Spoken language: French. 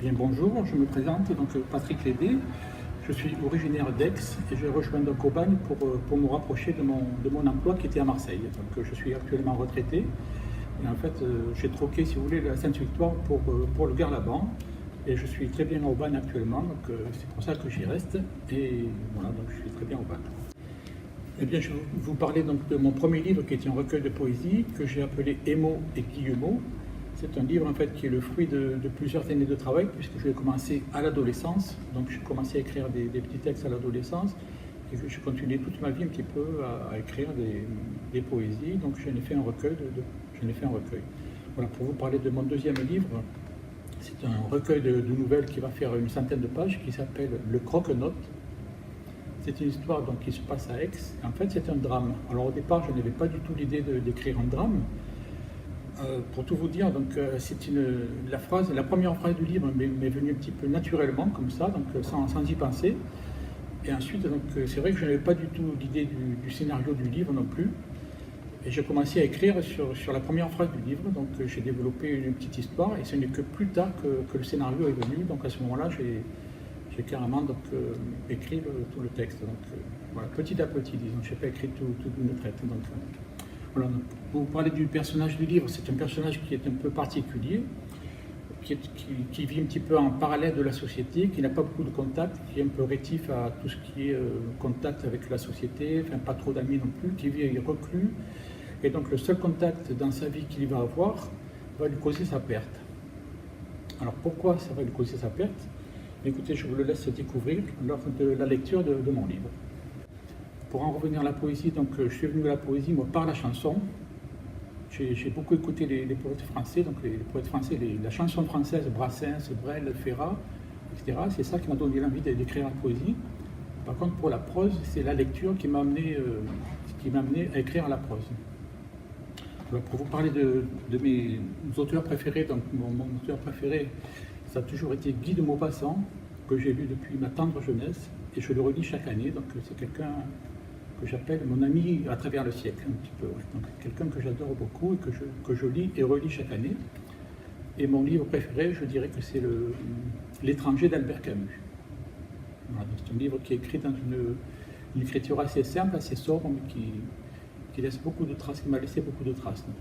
Bien, bonjour, je me présente, donc Patrick Lédé. Je suis originaire d'Aix et j'ai rejoint donc Aubagne pour me rapprocher de mon emploi qui était à Marseille. Donc je suis actuellement retraité et en fait j'ai troqué, si vous voulez, la Sainte-Victoire pour le Gard-Laban et je suis très bien à Aubagne actuellement, donc c'est pour ça que j'y reste et voilà, donc je suis très bien à Aubagne. Eh bien, je vais vous parler donc de mon premier livre qui est un recueil de poésie que j'ai appelé Émo et Guillemot. C'est un livre en fait qui est le fruit de plusieurs années de travail puisque je l'ai commencé à l'adolescence. Donc j'ai commencé à écrire des petits textes à l'adolescence et que j'ai continué toute ma vie un petit peu à écrire des poésies. Donc j'en ai fait un recueil. J'en ai fait un recueil. Voilà, pour vous parler de mon deuxième livre, c'est un recueil de nouvelles qui va faire une centaine de pages qui s'appelle Le Croque-Note. C'est une histoire donc, qui se passe à Aix. En fait, c'est un drame. Alors au départ, je n'avais pas du tout l'idée d'écrire un drame. Pour tout vous dire, donc la première phrase du livre m'est venue un petit peu naturellement, comme ça, donc sans y penser. Et ensuite, donc c'est vrai que je n'avais pas du tout l'idée du scénario du livre non plus. Et j'ai commencé à écrire sur la première phrase du livre, donc j'ai développé une petite histoire, et ce n'est que plus tard que le scénario est venu. Donc à ce moment-là, j'ai carrément donc, écrit tout le texte. Donc voilà, petit à petit, disons, je n'ai pas écrit tout d'une traite. Donc, voilà, pour vous parler du personnage du livre, c'est un personnage qui est un peu particulier, qui vit un petit peu en parallèle de la société, qui n'a pas beaucoup de contacts, qui est un peu rétif à tout ce qui est contact avec la société, enfin pas trop d'amis non plus, qui vit reclus. Et donc le seul contact dans sa vie qu'il va avoir va lui causer sa perte. Alors pourquoi ça va lui causer sa perte? Écoutez, je vous le laisse découvrir lors de la lecture de mon livre. Pour en revenir à la poésie, donc je suis venu à la poésie moi, par la chanson. J'ai beaucoup écouté les poètes français, donc les poètes français, la chanson française, Brassens, Brel, Ferrat, etc. C'est ça qui m'a donné l'envie d'écrire la poésie. Par contre, pour la prose, c'est la lecture qui m'a amené à écrire la prose. Alors, pour vous parler de mes auteurs préférés, donc mon auteur préféré, ça a toujours été Guy de Maupassant, que j'ai lu depuis ma tendre jeunesse, et je le relis chaque année, donc c'est quelqu'un que j'appelle mon ami à travers le siècle, un petit peu. Donc quelqu'un que j'adore beaucoup et que je lis et relis chaque année. Et mon livre préféré, je dirais que c'est L'étranger d'Albert Camus. Voilà, c'est un livre qui est écrit dans une écriture assez simple, assez sobre, mais qui laisse beaucoup de traces, qui m'a laissé beaucoup de traces. Donc.